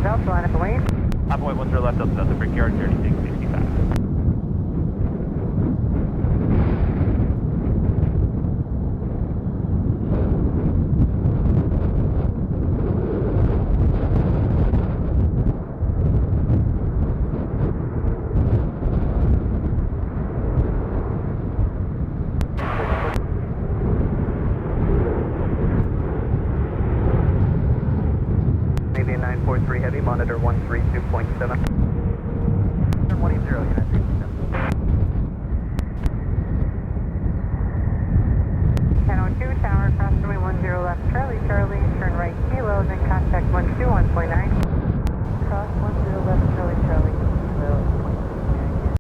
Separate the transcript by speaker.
Speaker 1: Delta, line up the lane.
Speaker 2: Papa White 10 left, Delta Brickyard, 3665.
Speaker 1: Maybe a 943 heavy, monitor 132.7. 180, United.